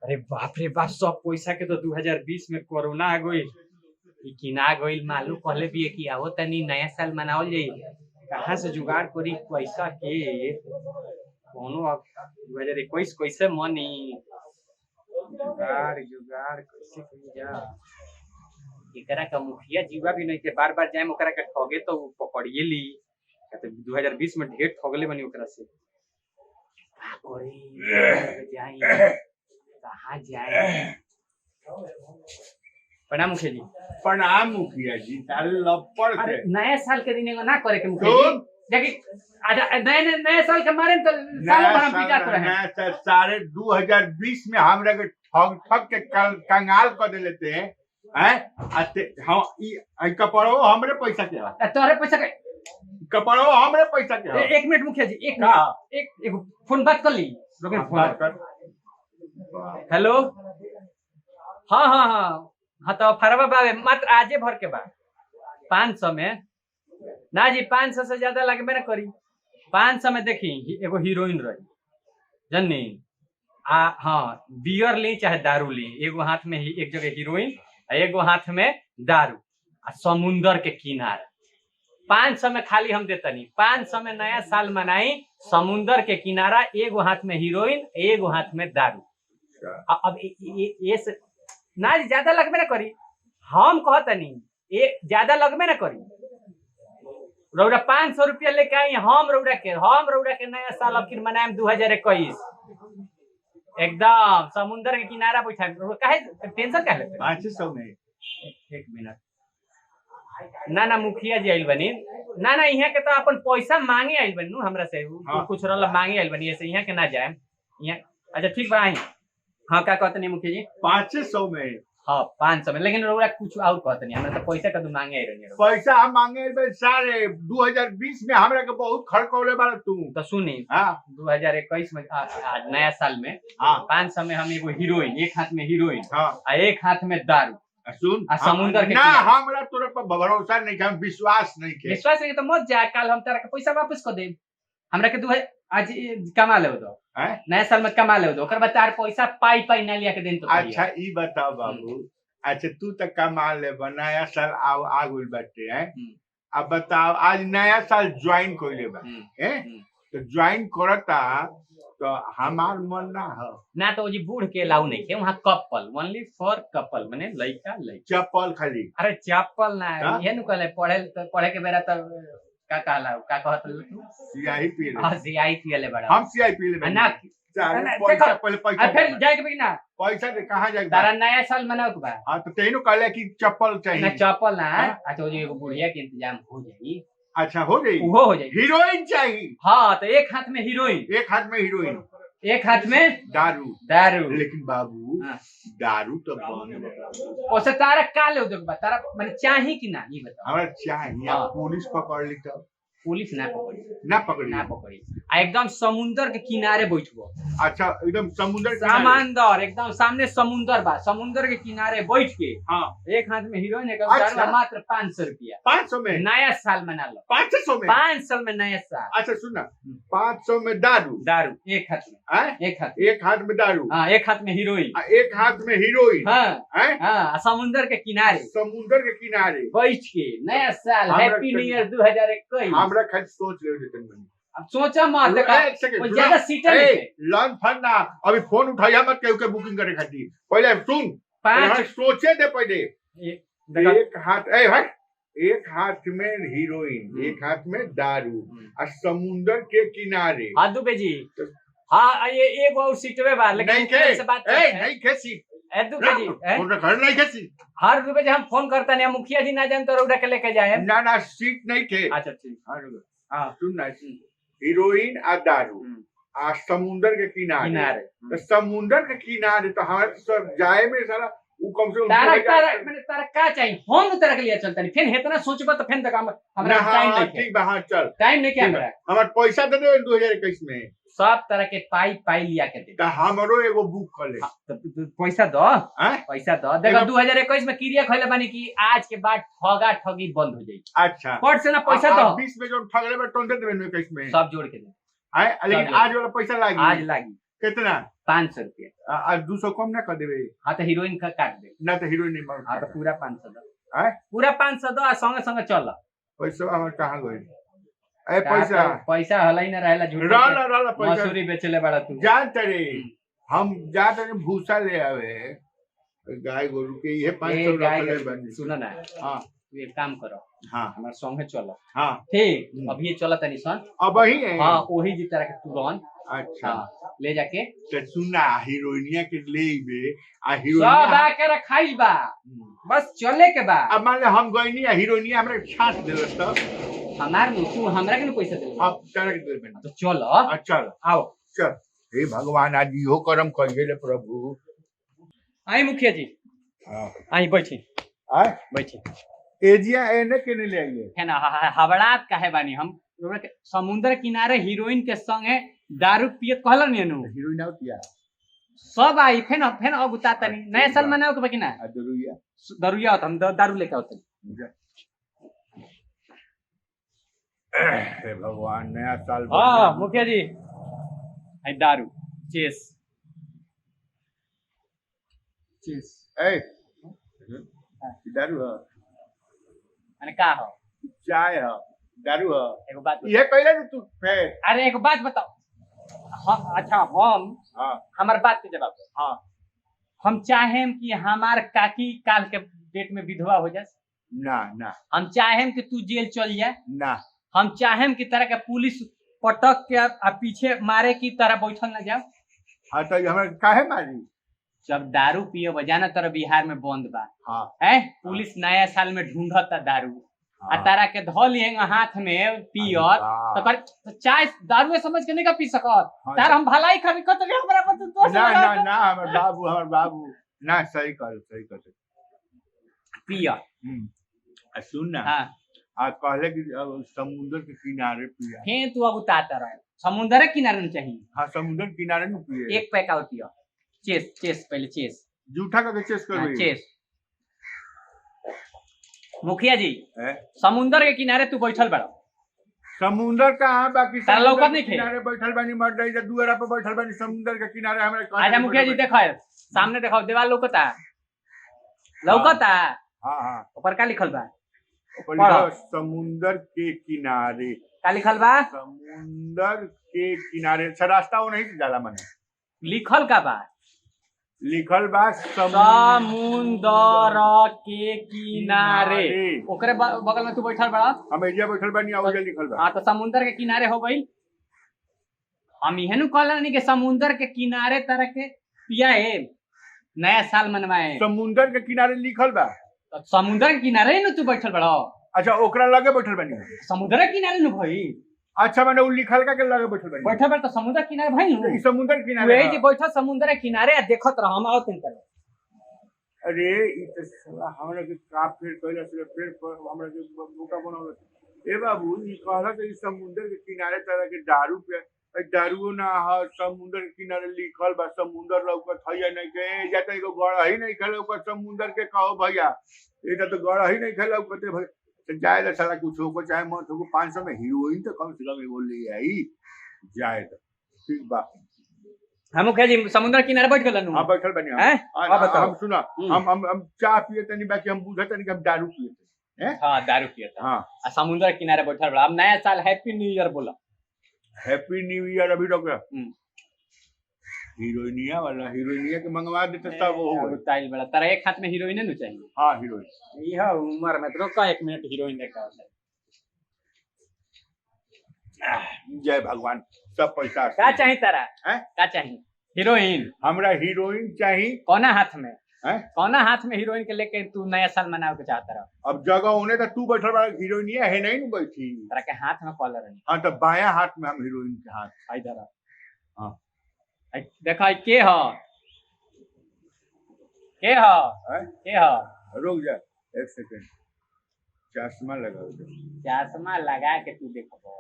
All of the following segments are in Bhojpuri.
अरे बाप रे बाप, सब पैसा के तो 2020 में कोरोना आ गई। किना गईल मालूम पहले भी कि आओ तनी नया साल मनावल जाई। कहाँ से जुगाड़ करी पैसा के कोनो। अब 2021 कैसे मनी? जुगाड़ जुगाड़ कैसे करी जा? एकरा का मुखिया जीवा भी नहीं के बार बार जाए ओकरा के ठगे तो पकड़िए ली। तो 2020 में ढेर ठगले बनी ओकरा से। का करी जाई कहाँ जाए? प्रणाम मुखिया जी। प्रणाम मुखिया जी। तारे लपड़ अरे से नया साल के दिन एगो ना करे के मुखिया जी। देखिए अच्छा नए साल के मारे तो सालों भर हम पिटात रहे। नया साल सारे 2020 में हमरा के ठग ठग के कंगाल कर दे लेते हैं हम ई कपड़ो हमरे पैसा के है। तोरे पैसा के कपड़ो हमरे पैसा के है। एक मिनट मुखिया जी, एक का एक एगो फोन बात कर ली। लोगन बात फोन कर। हेलो। हाँ हाँ हाँ हाँ तो फरवा बाबे मात्र आजे भर के बाद 500 में ना जी। 500 से ज्यादा लगबे ना करी। 500 में देखी एगो हीरोइन रही जन्नी हाँ बियर ली चाहे दारू ली, एगो हाथ में एक जगह हीरोइन एगो हाथ में दारू आ समुंदर के किनारे। 500 में खाली हम देतनी। 500 में नया साल मनाई, समुंदर के किनारा, एगो हाथ में हीरोइन एगो हाथ में दारू। अब ये ना ज्यादा लगबे ना करी। हम कहतनी ये ज्यादा लगबे ना करी। रौड़ा 500 रुपया लेके आई हम रौड़ा के नया साल आखिर मनाएम 2021 एकदम समुंदर के किनारा बैठा। काहे टेंशन काहे लेते? 500 में एक मिनट ना मुखिया जी आइल बनी ना यहाँ के तो अपन पैसा मांगे आइल बनी हमरा से। कुछ रहल मांगे आइल बनी ऐसे यहाँ के ना जाए यहाँ। अच्छा ठीक बा आई। हाँ क्या कहते नहीं मुखिया जी? 500 में। हाँ 500 में, लेकिन रउरा कुछ और कहते नहीं। हमरा तो पैसा का मांगे आई रही। पैसा हम मांगे सारे 2020 में हमरा के बहुत खड़कौले बार तू तो सुनी। हाँ 2021 में आज नया साल में हाँ 500 में हम एगो हीरोइन, एक हाथ में हीरोइन हाँ एक हाथ में दारू सुन समुंदर के ना हमरा तोरे पर भरोसा नहीं है, विश्वास नहीं है। विश्वास नहीं तो मत जा। कल हम तेरा के पैसा वापस कर दे। हमरा के आज कमा ले दो नया साल में कमा ले दो ओकर बाद तार पैसा पाई ना लिया के दिन तो। अच्छा ई बताओ बाबू। अच्छा तू तक कमा ले नया साल आगुल बाटे है। अब बताओ आज नया साल ज्वाइन कइले बा तो ज्वाइन करता तो हमार मन ना तो जी बूढ़ के लाऊ नहीं के वहाँ कपल ओनली फॉर कपल माने लड़का लड़की चप्पल खाली। अरे चप्पल ना ये नु कहले पढ़े के बेरा तो का कहला का कहत तू सियाही पी ले। हां सियाही पी ले बड़ा हम सियाही पी ले ना पैसा पहले पैसा फिर जाए के ना पैसा दे कहां जाए तारा नया साल मनाओ के बा। हां तो तेनु कहले कि चप्पल चाहिए ना चप्पल ना। अच्छा जी एगो बुढ़िया के इंतजाम हो जाई। अच्छा हो जाई वो हो जाई। हीरोइन चाहिए। हां तो एक हाथ में हीरोइन एक हाथ में हीरोइन एक हाथ में दारू। लेकिन बाबू दारू तो बंद ओसे तारा का ले दो तारा माने चाही कि ना ये बताओ। हमरा चाहिए। पुलिस पकड़ ली तो पुलिस ना पकड़ी एकदम समुंदर के किनारे बैठबो। अच्छा एकदम समुंदर समंदर एकदम सामने समुंदर बा, समुंदर के किनारे बैठ के हाँ एक हाथ में हीरोइन एक हाथ में मात्र 500 रुपया। 500 में नया साल मना लो। 500 में 500 में नया साल। अच्छा सुनना 500 में दारू एक हाथ में एक हाथ में दारू हाँ एक हाथ में हीरोइन एक हाथ में हीरोइन हाँ समुंदर के किनारे बैठ के नया साल हैप्पी न्यू ईयर 2021। हमरा खाली सोच ले अब सोचा मत ज्यादा सीटर लन फन ना अभी फोन उठाइया मत केहू के बुकिंग करे खातिर पहले सुन 5 सोचे दे पहले। एक हाथ एक हाथ में हीरोइन एक हाथ में दारू और समुंदर के किनारे। हाँ दुबे जी हाँ ये एक और सीटवे बा लेकिन नहीं खेसी दुबे जी घर नहीं खेसी। हर दुबे जी हम फोन करता नहीं मुखिया जी ना जान तो रौड़ा के लेके जाए ना सीट नहीं थे। अच्छा ठीक हाँ सुन ना हीरोइन और दारू आ समुंदर के किनारे तो समुंदर के किनारे तो हमारे सब जाए में सारा वो कम से कम तारा का चाहिए हम तरह के लिए चलता नहीं फिर इतना सोचबा तो फिर तक हमरा टाइम नहीं ठीक बा। हाँ चल टाइम नहीं क्या हमरा हमार पैसा दे दे 2021 में सब तरह के पाई लिया के दे। हमरो एगो बुक कर ले पैसा दो देखो 2021 में क्रिया खइले बानी कि आज के बाद ठगी बंद हो जाई। अच्छा पट से ना पैसा दो 20 में जो ठगले में 21 में सब जोड़ के दे लेकिन आज वाला पैसा लागी आज लागी कितना 500 रुपया। आज 200 कम ना कर देवे हाँ तो हीरोइन का काट दे। ना तो हीरोइन नहीं मार हाँ तो पूरा 500 दो। आय पूरा 500 दो आ संगे संगे चल। पैसा हमर कहां गइल ए पैसा पैसा हलाई ना रहेला झूठ रहला पैसा मसूरी बेचले बड़ा तू जान तरे हम जात रे भूसा ले आवे गाय गोरु के ये 500 रखले बनी सुनो ना। हां तू एक काम करो। हां हमार संगे चलो। हां ठीक अभी चलो तनी सन अब ही है हां ओही जी तरह के तुरंत। अच्छा ले जाके तो सुना हीरोइनिया के लेबे आ सब हीरोइनिया आके रखाई बा बस चले के बा। अब मान ले हम गइनी आ हीरोइनिया हमरा छाट देलस त हमार तू हमरा के ना पैसा दे। अब तरह के देबे तो चलो चल आओ चल हे भगवान आज इहो करम कइले प्रभु आई मुखिया जी हां आई बैठी आय बैठी। एजिया एने के ने ले आइए है ना हवड़ात काहे बानी हम समुद्र किनारे हीरोइन के संगे दारू पियत कहलन नु हीरोइन आउट किया सब आई फेन अगुता तनी नया साल मनाओ के बाकी ना दरुइया दरुया होत हम दारू लेके आवत। हे भगवान नया साल हां मुखिया जी आई दारू चेस चेस ए दारू है माने का हो चाय है दारू है एगो बात ये कहले न तू फेर अरे एगो बात बताओ। हाँ, अच्छा हम हां हमार बात के जवाब दो। हां हम चाहेम कि हमार काकी काल के डेट में विधवा हो जाए। ना ना हम चाहेम कि तू जेल चल जाए। ना हम चाहेम कि तरह के पुलिस पटक के आ पीछे मारे की तरह बैठल न जाओ। हां तो हमरा काहे मारी जब दारू पिए बजाना तरह बिहार में बंद बा हां है पुलिस नया साल में ढूंढता दारू आ तारा के धो लिएंगे हाथ में पियर तो चाय दारू समझ के नहीं का पी सकत तार हम भलाई खाली कत रे हमरा पर तो ना ना ना हमर बाबू ना सही कर पियर सुन ना हां आ कहले कि समुद्र के किनारे पिया हे तू अब उतारता रहे समुद्र के किनारे न चाहिए। हां समुद्र किनारे न पिए एक पैक और पियो चेस चेस पहले चेस जूठा का चेस कर चेस। मुखिया जी है समुद्र के किनारे तू बैठल बड़ा समुद्र कहां बाकी तारा लौकत नहीं थे किनारे बैठल बानी मर रही दुआरा पे बैठल बानी समुद्र के किनारे हमरा आजा मुखिया जी देखो सामने देखो दीवार लौकता लौकता हां हां ऊपर का लिखल बा समुद्र के किनारे का लिखल बा समुद्र के किनारे अच्छा रास्ता वो नहीं जाला मने लिखल का बा लिखल बा समुद्र के किनारे ओकरे बगल में तू बैठल बड़ा हम एरिया बैठल बानी आउजे लिखल बा हां तो समुद्र के किनारे हो गई। हम इहे नु कहला नहीं कि समुद्र के किनारे तरह के पिया है नया साल मनवाए समुद्र के किनारे लिखल बा तो समुद्र के किनारे न तू बैठल बड़ा। अच्छा ओकरा लगे बैठल बानी समुद्र के किनारे न भाई अच्छा मैंने उ लिखल का के लगे बैठल बानी बैठल बड़ तो समुद्र के किनारे भाई ई समुद्र के किनारे वही जे बैठल समुद्र के किनारे देखत रह हम आवत कर। अरे ई तो साला हमरा के का फिर कहला से फिर हमरा के बोका बनावल ए बाबू ई कहला के समुद्र के किनारे तरह के दारू पे दारू ना ह समुद्र के किनारे लिखल बा समुद्र लौकत है नहीं के जाता एगो गड़ा ही नहीं खेल ऊपर समुद्र के कहो भैया एटा तो गड़ा ही नहीं खेल लौकते भाई तो जाए साला कुछ हो चाहे मत हो 500 में हीरोइन तो कम से कम बोल ले आई जाए तो ठीक बा। हम मुखिया जी समुद्र किनारे बैठ गलन हां बैठल बनी हां बताओ हम सुना हम चाय पिए तनी बाकी हम बुझत तनी कि हम दारू पिए हैं हां दारू पिए हां आ समुद्र किनारे बैठल बड़ा। अब नया साल हैप्पी न्यू ईयर बोला हैप्पी न्यू ईयर अभी डॉक्टर हीरोइनिया वाला हीरोइनिया के मंगवा देते तब वो हो स्टाइल बड़ा तारा एक हाथ में हीरोइन न चाहिए। हां हीरोइन ई है उम्र में तो रुका 1 मिनट हीरोइन देखा जय भगवान सब पैसा का चाहिए तारा हैं का चाहिए हीरोइन हमरा हीरोइन चाहिए कोना हाथ में हैं कोना हाथ में हीरोइन के लेके तू नया साल मनाओ के चाहता रहा। अब जगह होने तो तू बैठल बड़ा हीरोइनिया है नहीं न बैठी तारा के हाथ में कॉलर है हां तो बायां हाथ में हम हीरोइन के हाथ इधर हां देखा के ह के ह रुक जा एक सेकंड चश्मा लगाओ चश्मा लगा के तू देखबो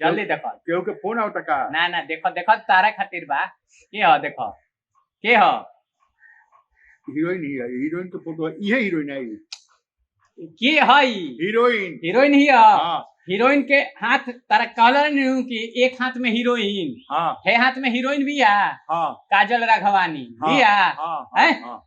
जल्दी देखो केहू के फोन आवता का ना ना देखो देखो तारा खातिर बा के ह देखो के ह हीरोइन ही है हीरोइन के फोटो ये हीरोइन है के हई हीरोइन हीरोइन ही है हां हीरोइन के हाथ तारा कहला नहीं कि एक हाथ में हीरोइन हाँ हे हाथ में हीरोइन भी है हाँ काजल राघवानी हाँ, भी है हाँ, हैं? हाँ,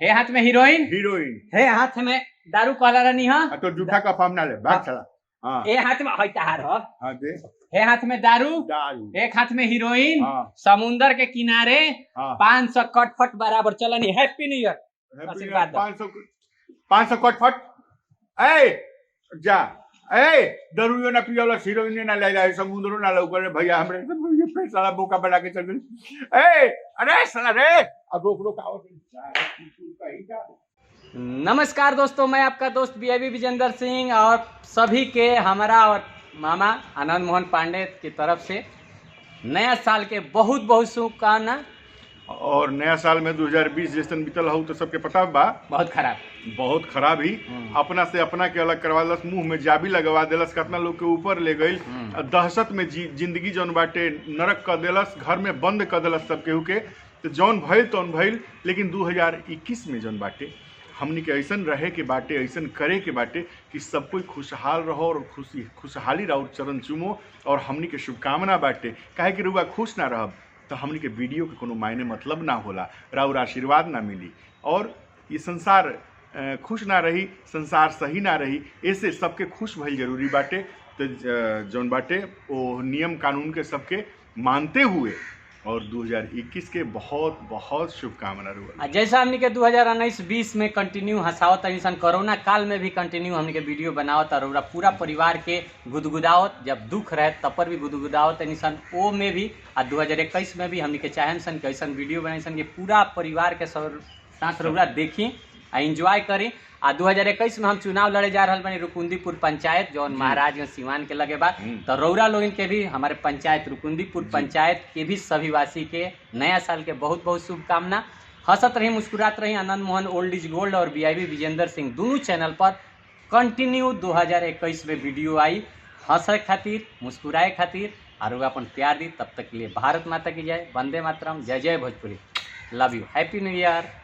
हे हाथ में हीरोइन हीरोइन हे हाथ में दारू कहला रहनी है तो जूठा का फार्म ना ले भाग चला हाँ ए हाथ में हईतार हो हाँ दे हे हाथ में दारू दारू एक हाथ में हीरोइन हाँ समुंदर के किनारे हाँ 500 कटफट बराबर चलनी हैप्पी न्यू ईयर आशीर्वाद दो। 500 कटफट ए जा ए दरुयो ना पियोला हीरोइन ना ले जाए समुद्रो ना लौकर भैया हमरे ये पे साला बोका बना के चल गई ए अरे साला रे अब रोक आओ नमस्कार दोस्तों, मैं आपका दोस्त बीआईबी विजेंद्र सिंह और सभी के हमारा और मामा आनंद मोहन पांडे की तरफ से नया साल के बहुत बहुत शुभकामना। और नया साल में 2020 जैसन बीतल हो तो सबके पता बा बहुत खराब ही अपना से अपना के अलग करवा दिलस, मुंह में जाबी लगवा दिलस, कितना लोग के ऊपर ले गई, दहशत में जिंदगी जौन बाटे नरक कर दिलस, घर में बंद कर दिलस सब केहू के। तो जौन भइल तौन भइल, लेकिन 2021 में जौन बाटे हमनी के ऐसन रहे के बाटे, ऐसन करे के बाटे कि सब कोई खुशहाल रहो और खुशहाली रहो, चरण चूमो और हमनी के शुभकामना बाटे। काहे कि रुआ खुश ना रहब तो हमनी के वीडियो के कोनो मायने मतलब ना होला, राउर आशीर्वाद ना मिली और ये संसार खुश ना रही, संसार सही ना रही। ऐसे सबके खुश भइल जरूरी बाटे। तो जौन बाटे वो नियम कानून के सबके मानते हुए और 2021 के बहुत बहुत शुभकामना रुआ। जैसा हमने के 2019-20 में कंटिन्यू हंसावत इंसान, कोरोना काल में भी कंटिन्यू हमने के वीडियो बनावत और पूरा परिवार के गुदगुदावत, जब दुख रहे तब पर भी गुदगुदावत इंसान, वो में भी। और 2021 में भी हमने के चाहन सन के ऐसा वीडियो बनाई सन कि पूरा परिवार के साथ रउरा देखी आ एंजॉय करी। आ 2021 में हम चुनाव लड़े जा रहा बानी रुकुंदीपुर पंचायत जौन महाराजगंज सिवान के लगे बा। तो रउरा लोगन के भी हमारे पंचायत रुकुंदीपुर पंचायत के भी सभी वासी के नया साल के बहुत बहुत शुभकामना। हंसत रही, मुस्कुरात रही। Anand Mohan old is gold और बीआईबी विजेंद्र सिंह दोनों चैनल पर कंटिन्यू 2021 में वीडियो आई, हंसे खातिर, मुस्कुराए खातिर और अपन प्यार दी। तब तक के लिए भारत माता की जय, वंदे मातरम, जय जय Bhojpuri, love you, happy new year.